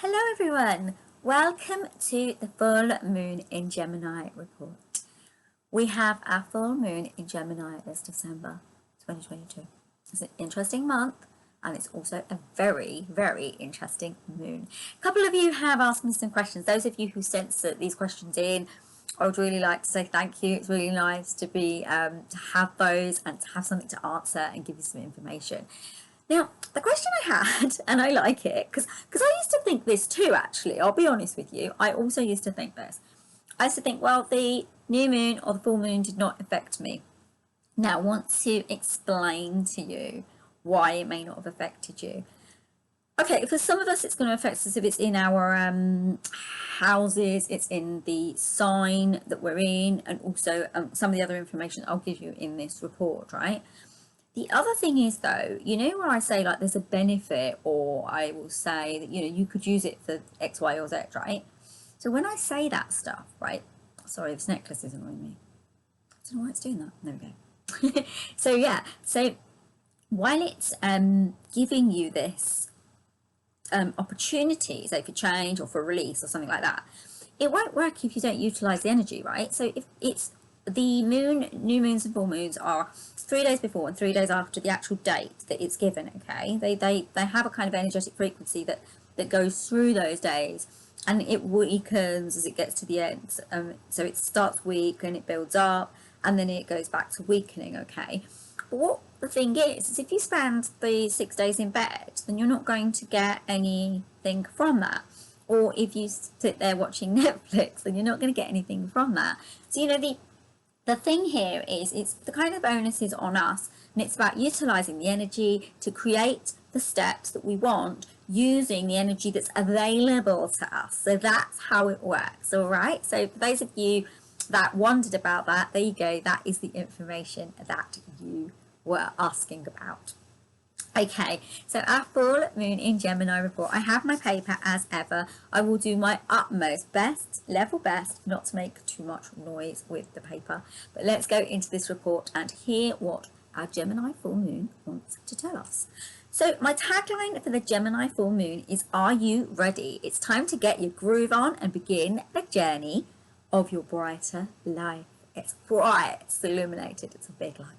Hello everyone, welcome to the full moon in Gemini report. We have our full moon in Gemini this December 2022. It's an interesting month and it's also a very, very interesting moon. A couple of you have asked me some questions. Those of you who sent these questions in, I would really like to say thank you. It's really nice to be to have those and to have something to answer and give you some information. Now, the question I had, and I like it, because I used to think this too, actually, I'll be honest with you, I also used to think this. I used to think, well, the new moon or the full moon did not affect me. Now, I want to explain to you why it may not have affected you. Okay, for some of us, it's going to affect us if it's in our houses, it's in the sign that we're in, and also some of the other information I'll give you in this report, right? The other thing is, though, you know, where I say like there's a benefit, or I will say that, you know, you could use it for X, Y, or Z, right? So when I say that stuff, right? Sorry, this necklace is annoying me. I don't know why it's doing that. There we go. So yeah, so while it's giving you this opportunity, say for change or for release or something like that, it won't work if you don't utilize the energy, right? So if it's the moon, new moons and full moons are 3 days before and 3 days after the actual date that it's given, okay? They have a kind of energetic frequency that goes through those days, and it weakens as it gets to the end. So it starts weak and it builds up, and then it goes back to weakening, okay? But what the thing is if you spend the 6 days in bed, then you're not going to get anything from that. Or if you sit there watching Netflix, then you're not going to get anything from that. So, you know, the thing here is it's the kind of onus is on us, and it's about utilizing the energy to create the steps that we want using the energy that's available to us. So that's how it works, all right? So for those of you that wondered about that, there you go. That is the information that you were asking about. Okay, so our full moon in Gemini report. I have my paper as ever. I will do my utmost level best not to make too much noise with the paper. But let's go into this report and hear what our Gemini full moon wants to tell us. So my tagline for the Gemini full moon is, are you ready? It's time to get your groove on and begin the journey of your brighter life. It's bright, it's illuminated, it's a big light.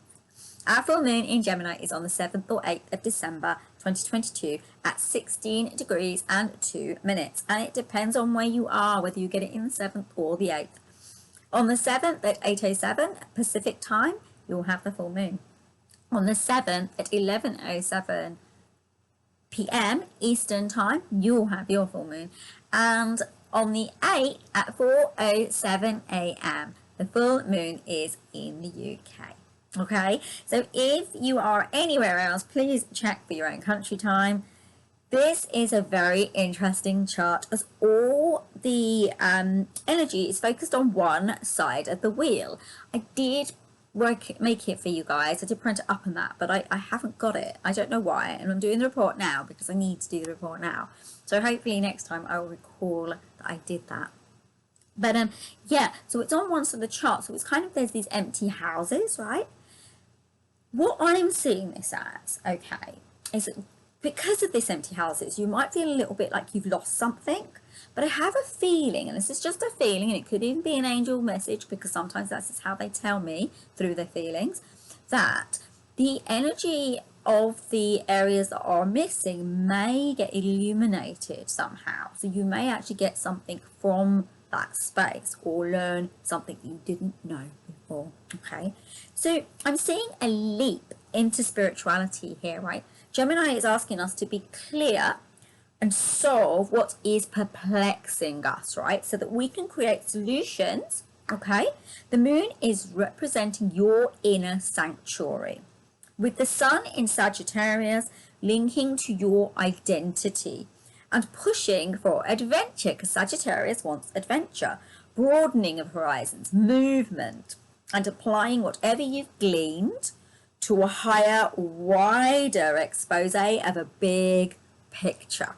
Our full moon in Gemini is on the 7th or 8th of December 2022 at 16 degrees and 2 minutes. And it depends on where you are, whether you get it in the 7th or the 8th. On the 7th at 8:07 Pacific time, you'll have the full moon. On the 7th at 11:07 p.m. Eastern time, you'll have your full moon. And on the 8th at 4:07 a.m., the full moon is in the UK. Okay, so if you are anywhere else, please check for your own country time. This is a very interesting chart as all the energy is focused on one side of the wheel. I did make it for you guys. I did print it up on that, but I haven't got it. I don't know why, and I'm doing the report now because I need to do the report now. So hopefully next time I will recall that I did that. But yeah, so it's on one side of the chart. So it's kind of, there's these empty houses, right? What I'm seeing this as, okay, is that because of this empty houses, you might feel a little bit like you've lost something. But I have a feeling, and this is just a feeling, and it could even be an angel message, because sometimes that's just how they tell me through their feelings, that the energy of the areas that are missing may get illuminated somehow. So you may actually get something from that space or learn something you didn't know before. Okay, so I'm seeing a leap into spirituality here, right? Gemini is asking us to be clear and solve what is perplexing us, right? So that we can create solutions. Okay, the moon is representing your inner sanctuary, with the sun in Sagittarius linking to your identity and pushing for adventure, because Sagittarius wants adventure, broadening of horizons, movement, and applying whatever you've gleaned to a higher, wider expose of a big picture.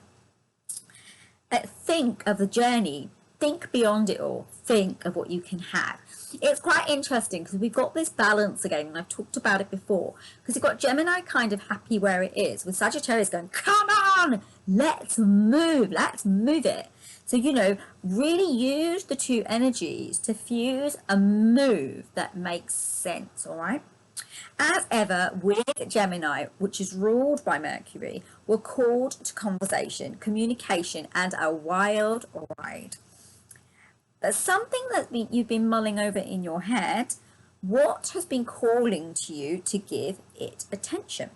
Think of the journey think beyond it all. Think of what you can have. It's quite interesting because we've got this balance again, and I've talked about it before, because you've got Gemini kind of happy where it is, with Sagittarius going, come on, let's move it. So, you know, really use the two energies to fuse a move that makes sense, all right? As ever, with Gemini, which is ruled by Mercury, we're called to conversation, communication, and a wild ride. There's something that you've been mulling over in your head. What has been calling to you to give it attention?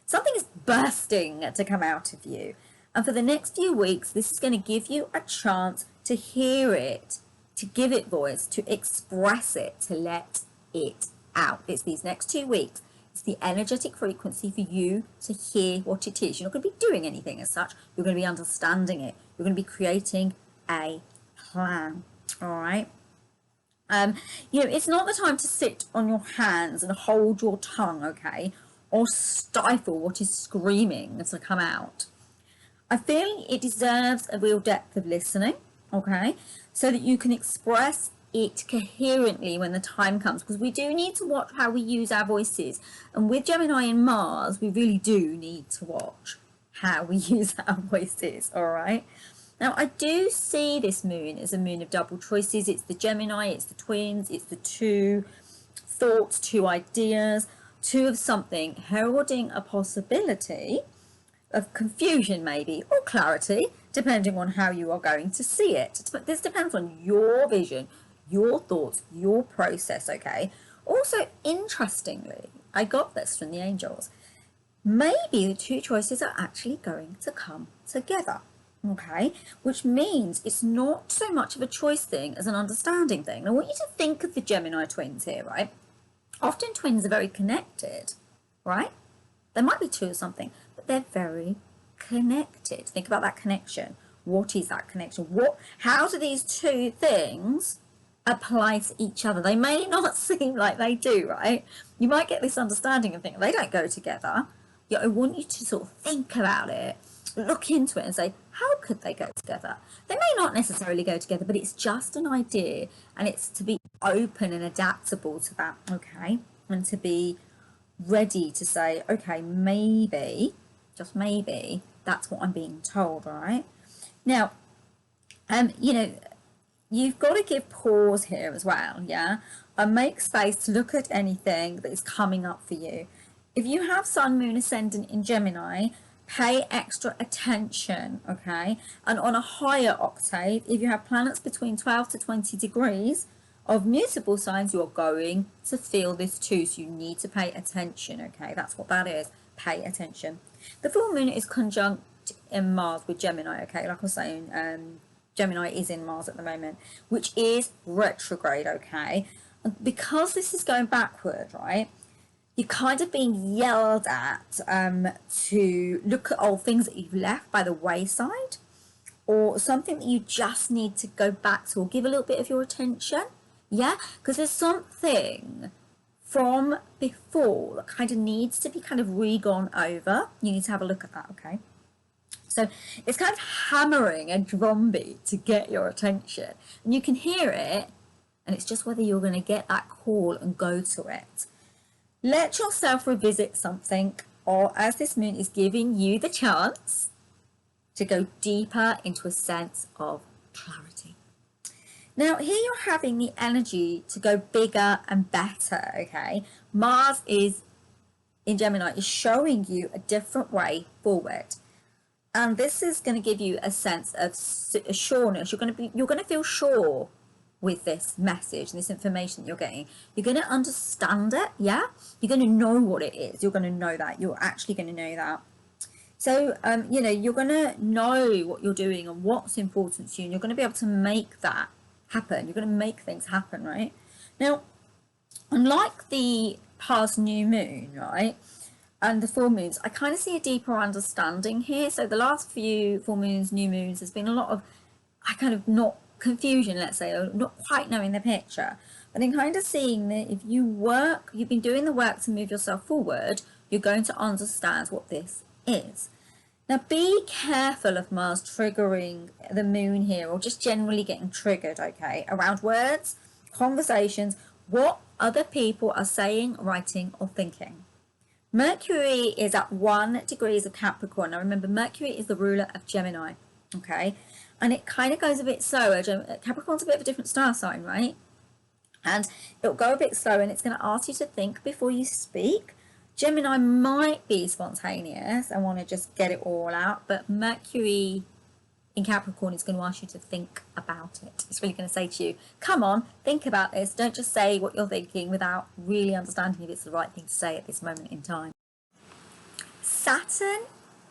Something is bursting to come out of you. And for the next few weeks, this is going to give you a chance to hear it, to give it voice, to express it, to let it out. It's these next 2 weeks. It's the energetic frequency for you to hear what it is. You're not going to be doing anything as such. You're going to be understanding it. You're going to be creating a plan. All right. You know, it's not the time to sit on your hands and hold your tongue, okay, or stifle what is screaming to come out. I feel it deserves a real depth of listening, okay, so that you can express it coherently when the time comes, because we do need to watch how we use our voices. And with Gemini and Mars, we really do need to watch how we use our voices, all right? Now, I do see this moon as a moon of double choices. It's the Gemini, it's the twins, it's the two thoughts, two ideas, two of something, heralding a possibility of confusion maybe, or clarity, depending on how you are going to see it. This depends on your vision, your thoughts, your process, okay? Also, interestingly, I got this from the angels. Maybe the two choices are actually going to come together. Okay, which means it's not so much of a choice thing as an understanding thing. Now, I want you to think of the Gemini twins here, right? Often twins are very connected, right? There might be two or something, but they're very connected. Think about that connection. What is that connection? How do these two things apply to each other? They may not seem like they do, right? You might get this understanding and think they don't go together. Yeah, I want you to sort of think about it, look into it and say, how could they go together? They may not necessarily go together, but it's just an idea, and it's to be open and adaptable to that, okay? And to be ready to say, okay, maybe, just maybe, that's what I'm being told, right? Now, you know, you've got to give pause here as well, yeah? And make space to look at anything that is coming up for you. If you have Sun, Moon, Ascendant in Gemini, pay extra attention, okay? And on a higher octave, if you have planets between 12 to 20 degrees of mutable signs, you're going to feel this too. So you need to pay attention, okay? That's what that is. Pay attention. The full moon is conjunct in Mars with Gemini, okay? Like I was saying, Gemini is in Mars at the moment, which is retrograde, okay? And because this is going backward, right? You're kind of being yelled at to look at old things that you've left by the wayside, or something that you just need to go back to or give a little bit of your attention. Yeah, because there's something from before that kind of needs to be kind of re-gone over. You need to have a look at that, okay? So it's kind of hammering a drumbeat to get your attention, and you can hear it, and it's just whether you're going to get that call and go to it. Let yourself revisit something, or as this moon is giving you the chance to go deeper into a sense of clarity. Now, here you're having the energy to go bigger and better, okay? Mars is in Gemini, is showing you a different way forward. And this is going to give you a sense of sureness. You're going to feel sure with this message and this information that you're getting. You're going to understand it, yeah? You're going to know what it is. You're going to know that. You're actually going to know that. So, you know, you're going to know what you're doing and what's important to you, and you're going to be able to make that happen. You're going to make things happen, right? Now, unlike the past new moon, right, and the full moons, I kind of see a deeper understanding here. So the last few full moons, new moons, there's been a lot of, not confusion, let's say, or not quite knowing the picture. But I'm kind of seeing that if you've been doing the work to move yourself forward, you're going to understand what this is. Now be careful of Mars triggering the moon here, or just generally getting triggered, okay, around words, conversations, what other people are saying, writing or thinking. Mercury is at 1 degrees of Capricorn. Now remember, Mercury is the ruler of Gemini, okay, and it kind of goes a bit slower. Capricorn's a bit of a different star sign, right? And it'll go a bit slow, and it's going to ask you to think before you speak. Gemini might be spontaneous and want to just get it all out, but Mercury in Capricorn is going to ask you to think about it. It's really going to say to you, come on, think about this. Don't just say what you're thinking without really understanding if it's the right thing to say at this moment in time. Saturn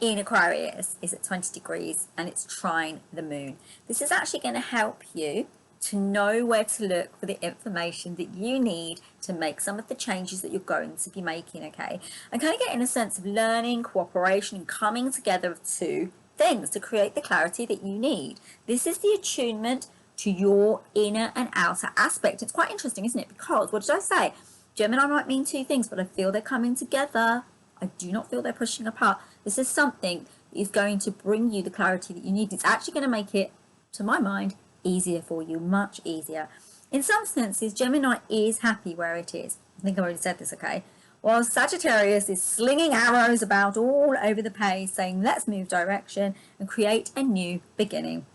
in Aquarius is at 20 degrees and it's trine the moon. This is actually going to help you to know where to look for the information that you need to make some of the changes that you're going to be making, okay? And kind of getting a sense of learning, cooperation, and coming together of two things to create the clarity that you need. This is the attunement to your inner and outer aspect. It's quite interesting, isn't it? Because, what did I say? Gemini might mean two things, but I feel they're coming together. I do not feel they're pushing apart. This is something that is going to bring you the clarity that you need. It's actually going to make it, to my mind, easier for you, much easier. In some senses, Gemini is happy where it is. I think I've already said this, okay? While Sagittarius is slinging arrows about all over the place, saying let's move direction and create a new beginning.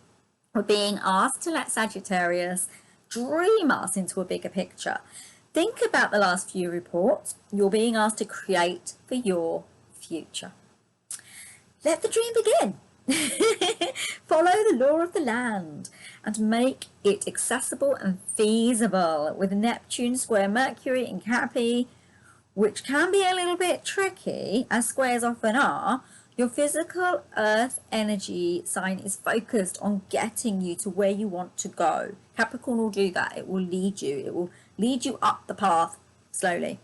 We're being asked to let Sagittarius dream us into a bigger picture. Think about the last few reports. You're being asked to create for your future. Let the dream begin. Follow the law of the land and make it accessible and feasible. With Neptune square Mercury in Cappy, which can be a little bit tricky, as squares often are, your physical earth energy sign is focused on getting you to where you want to go. Capricorn will do that. It will lead you. It will lead you up the path slowly.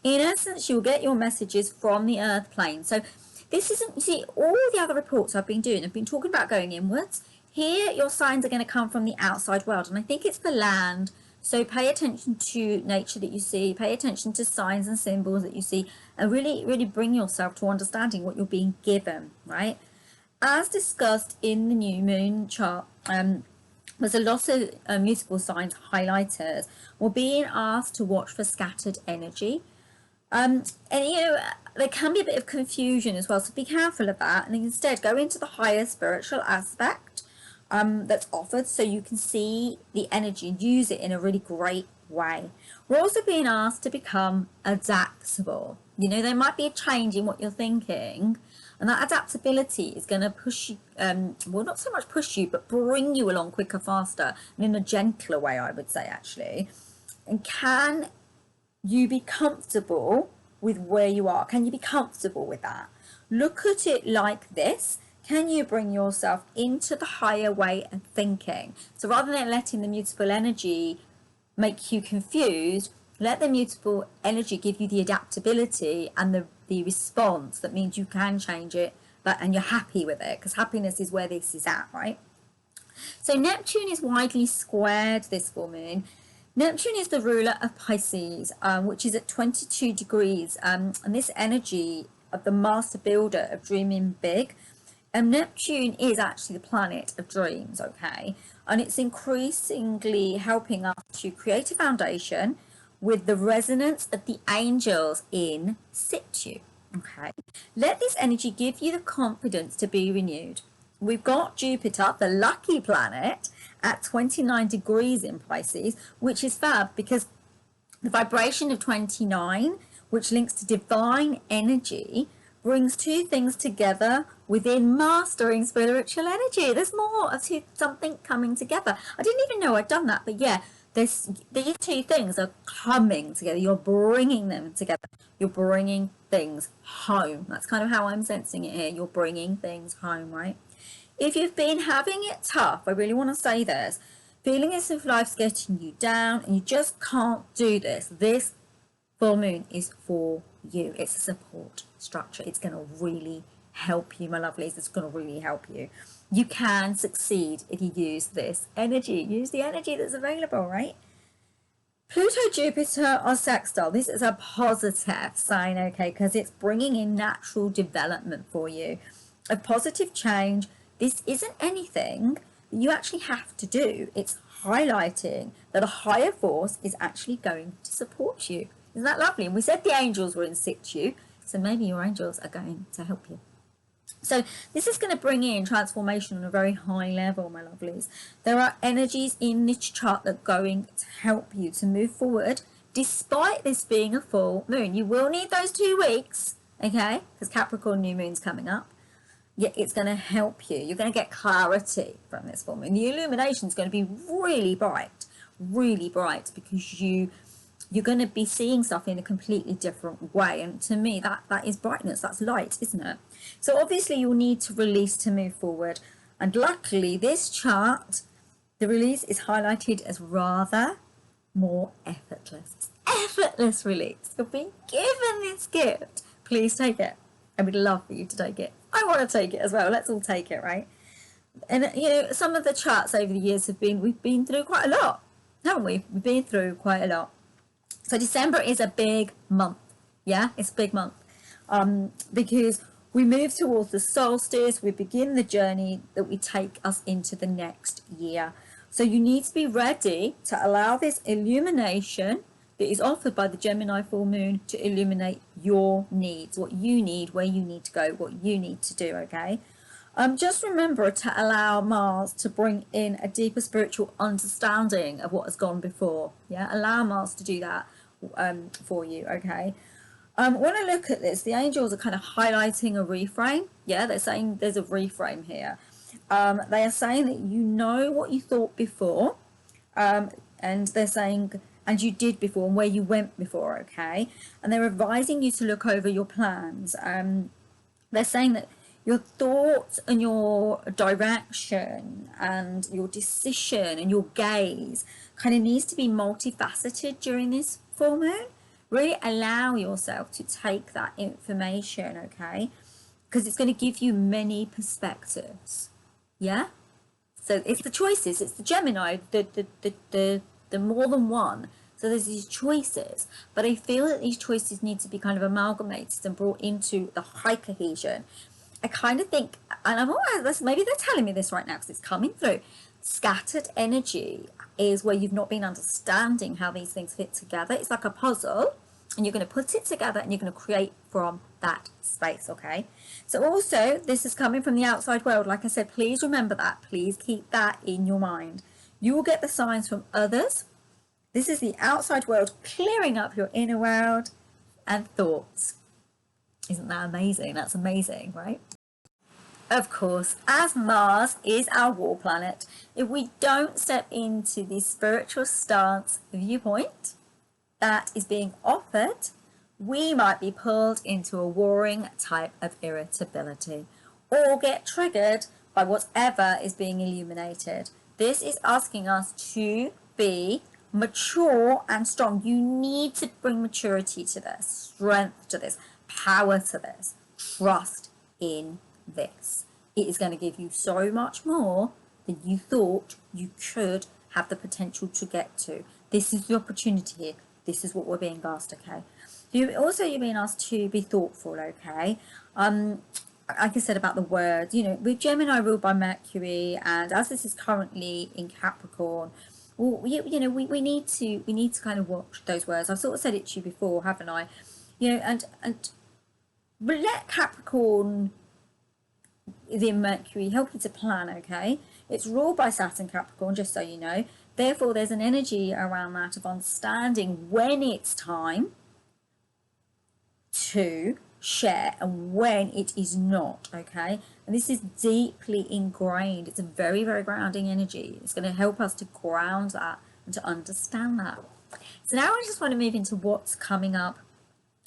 In essence, you'll get your messages from the earth plane. So this isn't, you see, all the other reports I've been doing, I've been talking about going inwards. Here, your signs are going to come from the outside world, and I think it's the land. So pay attention to nature that you see, pay attention to signs and symbols that you see, and really, really bring yourself to understanding what you're being given, right? As discussed in the new moon chart, there's a lot of mutable signs highlighters. We're being asked to watch for scattered energy. And you know, there can be a bit of confusion as well, so be careful of that, and instead go into the higher spiritual aspect that's offered, so you can see the energy and use it in a really great way. We're also being asked to become adaptable. You know, there might be a change in what you're thinking, and that adaptability is going to push you, well, not so much push you, but bring you along quicker, faster, and in a gentler way, I would say, actually. And can you be comfortable with where you are? Can you be comfortable with that? Look at it like this. Can you bring yourself into the higher way of thinking? So rather than letting the mutable energy make you confused, let the mutable energy give you the adaptability and the response that means you can change it, and you're happy with it, because happiness is where this is at, right? So Neptune is widely squared this full moon. Neptune is the ruler of Pisces, which is at 22 degrees, and this energy of the master builder of dreaming big. And Neptune is actually the planet of dreams, okay? And it's increasingly helping us to create a foundation with the resonance of the angels in situ, okay? Let this energy give you the confidence to be renewed. We've got Jupiter, the lucky planet, at 29 degrees in Pisces, which is fab because the vibration of 29, which links to divine energy, brings two things together within mastering spiritual energy. There's more of something coming together. I didn't even know I'd done that, but yeah, these two things are coming together. You're bringing them together. You're bringing things home. That's kind of how I'm sensing it here. You're bringing things home, right? If you've been having it tough, I really want to say this, feeling as if life's getting you down and you just can't do this, this full moon is for you. It's a support structure. It's going to really help you, my lovelies. It's going to really help you. You can succeed if you use this energy. Use the energy that's available, right? Pluto, Jupiter are sextile. This is a positive sign, okay, because it's bringing in natural development for you. of positive change. This isn't anything that you actually have to do. It's highlighting that a higher force is actually going to support you. Isn't that lovely? And we said the angels were in situ, so maybe your angels are going to help you. So this is going to bring in transformation on a very high level, my lovelies. There are energies in this chart that are going to help you to move forward, despite this being a full moon. You will need those 2 weeks, okay, because Capricorn new moon's coming up. Yeah, it's going to help you. You're going to get clarity from this full moon. The illumination is going to be really bright, because you're going to be seeing stuff in a completely different way. And to me, that is brightness, that's light, isn't it? So obviously you'll need to release to move forward. And luckily this chart, the release is highlighted as rather more effortless. Effortless release. You're being given this gift. Please take it. I would love for you to take it. I want to take it as well. Let's all take it, right? And you know, some of the charts over the years we've been through quite a lot, haven't we? We've been through quite a lot. So December is a big month. Yeah, it's a big month. Because we move towards the solstice, we begin the journey that we take us into the next year. So you need to be ready to allow this illumination that is offered by the Gemini full moon to illuminate your needs, what you need, where you need to go, what you need to do, okay? Just remember to allow Mars to bring in a deeper spiritual understanding of what has gone before. Yeah, allow Mars to do that for you, okay? When I look at this, the angels are kind of highlighting a reframe. Yeah, they're saying there's a reframe here. They are saying that you know what you thought before, and they're saying, and you did before, and where you went before, okay? And they're advising you to look over your plans. They're saying that your thoughts and your direction and your decision and your gaze kind of needs to be multifaceted during this full moon. Really allow yourself to take that information, okay? Because it's going to give you many perspectives. Yeah? So it's the choices, it's the Gemini, the more than one. So there's these choices, but I feel that these choices need to be kind of amalgamated and brought into the high cohesion. I kind of think, and I'm always, maybe they're telling me this right now because it's coming through, scattered energy is where you've not been understanding how these things fit together. It's like a puzzle, and you're going to put it together and you're going to create from that space, okay? So also, this is coming from the outside world. Like I said, please remember that. Please keep that in your mind. You will get the signs from others. This is the outside world clearing up your inner world and thoughts. Isn't that amazing? That's amazing, right? Of course, as Mars is our war planet, if we don't step into the spiritual stance viewpoint that is being offered, we might be pulled into a warring type of irritability or get triggered by whatever is being illuminated. This is asking us to be mature and strong. You need to bring maturity to this, strength to this, power to this, trust in this. It is going to give you so much more than you thought you could have the potential to get to. This is the opportunity here. This is what we're being asked, okay? You're being asked to be thoughtful, okay? Like I said about the words, you know, with Gemini ruled by Mercury, and as this is currently in Capricorn, well, you know, we need to kind of watch those words. I've sort of said it to you before, haven't I? You know, and let Capricorn within Mercury help you to plan, okay? It's ruled by Saturn Capricorn, just so you know. Therefore, there's an energy around that of understanding when it's time to share and when it is not, okay? And this is deeply ingrained. It's a very, very grounding energy. It's going to help us to ground that and to understand that. So now I just want to move into what's coming up.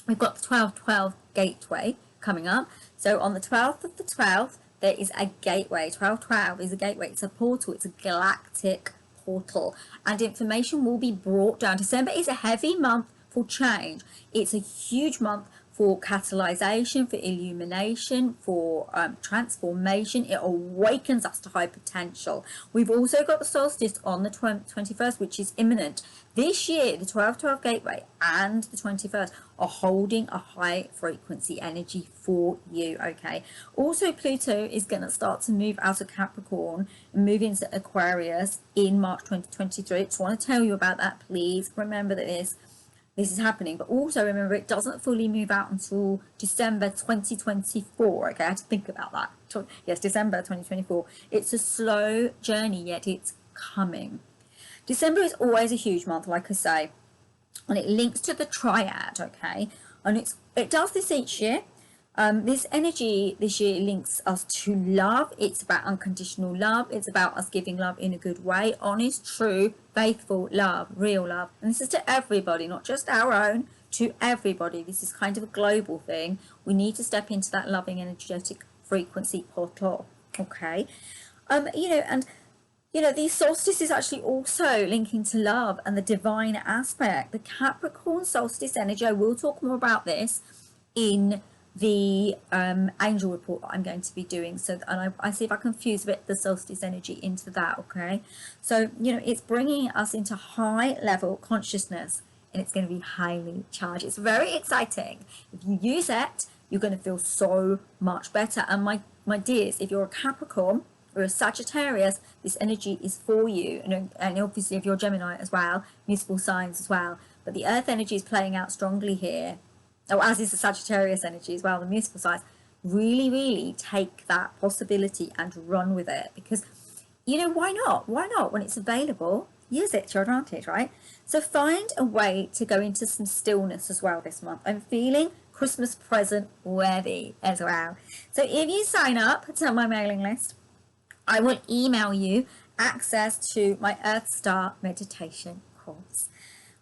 We've got the 12-12 gateway coming up. So on the 12th of the 12th, there is a gateway. 12-12 is a gateway. It's a portal. It's a galactic portal. And information will be brought down. December is a heavy month for change. It's a huge month for catalyzation, for illumination, for transformation. It awakens us to high potential. We've also got the solstice on the 21st, which is imminent. This year, the 12-12 gateway and the 21st are holding a high frequency energy for you, okay? Also, Pluto is going to start to move out of Capricorn and move into Aquarius in March 2023. Just want to tell you about that. Please remember that this is happening, but also remember it doesn't fully move out until December 2024. Okay, I had to think about that. Yes, December 2024. It's a slow journey, yet it's coming. December is always a huge month, like I say, and it links to the triad, okay? And it does this each year. This energy this year links us to love. It's about unconditional love. It's about us giving love in a good way, honest, true, faithful love, real love. And this is to everybody, not just our own, to everybody. This is kind of a global thing. We need to step into that loving, energetic frequency portal, okay? The solstice is actually also linking to love and the divine aspect. The Capricorn solstice energy, I will talk more about this in the angel report that I'm going to be doing. So, and I see if I can fuse a bit the solstice energy into that, okay? So, it's bringing us into high level consciousness, and it's going to be highly charged. It's very exciting. If you use it, you're going to feel so much better. And my dears, if you're a Capricorn or a Sagittarius, this energy is for you. And obviously if you're Gemini as well, musical signs as well. But the earth energy is playing out strongly here. Oh, as is the Sagittarius energy as well, the musical signs. Really, really take that possibility and run with it. Because, why not? Why not? When it's available, use it to your advantage, right? So find a way to go into some stillness as well this month. I'm feeling Christmas present worthy as well. So if you sign up to my mailing list, I will email you access to my Earth Star meditation course.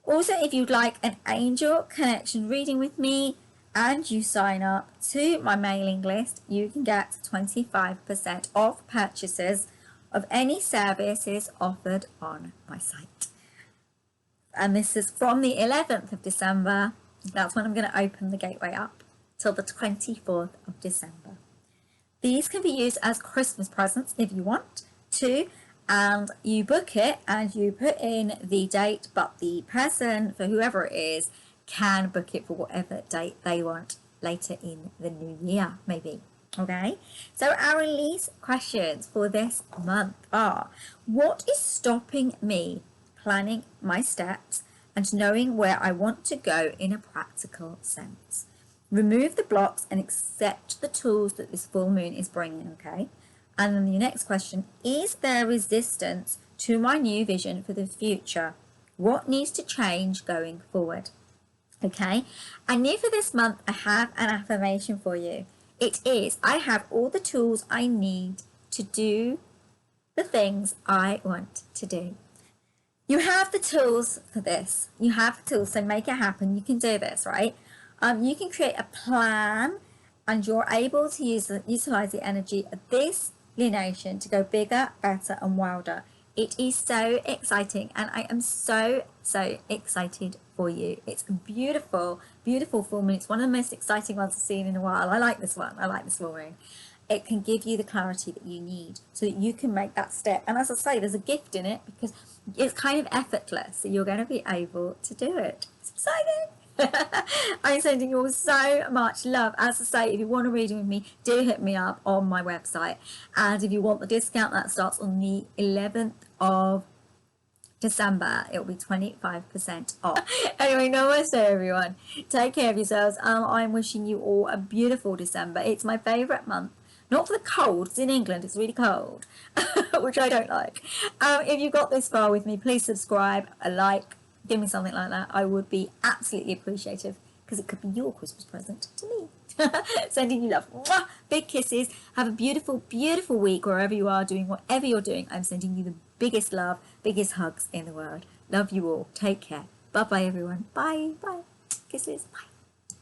Also, if you'd like an angel connection reading with me and you sign up to my mailing list, you can get 25% off purchases of any services offered on my site. And this is from the 11th of December. That's when I'm going to open the gateway up till the 24th of December. These can be used as Christmas presents if you want to, and you book it and you put in the date, but the person, for whoever it is, can book it for whatever date they want later in the new year, maybe. Okay, so our release questions for this month are: what is stopping me planning my steps and knowing where I want to go in a practical sense? Remove the blocks and accept the tools that this full moon is bringing, okay? And then the next question: is there resistance to my new vision for the future? What needs to change going forward? Okay, and here for this month, I have an affirmation for you. It is: I have all the tools I need to do the things I want to do. You have the tools for this. You have the tools, so make it happen. You can do this, right? You can create a plan, and you're able to utilize the energy of this lunation to go bigger, better, and wilder. It is so exciting, and I am so excited for you. It's a beautiful, beautiful full moon. It's one of the most exciting ones I've seen in a while. I like this one. I like this full moon. It can give you the clarity that you need so that you can make that step. And as I say, there's a gift in it because it's kind of effortless. So you're going to be able to do it. It's exciting. I'm sending you all so much love. As I say, if you want a reading with me, do hit me up on my website. And if you want the discount, that starts on the 11th of December. It'll be 25% off. Anyway, namaste everyone. Take care of yourselves. I'm wishing you all a beautiful December. It's my favourite month. Not for the cold, because in England it's really cold, which I don't like. If you got this far with me, please subscribe, give me something like that. I would be absolutely appreciative, because it could be your Christmas present to me. Sending you love. Mwah! Big kisses. Have a beautiful, beautiful week wherever you are doing whatever you're doing. I'm sending you the biggest love, biggest hugs in the world. Love you all. Take care. Bye-bye, everyone. Bye. Bye. Kisses. Bye.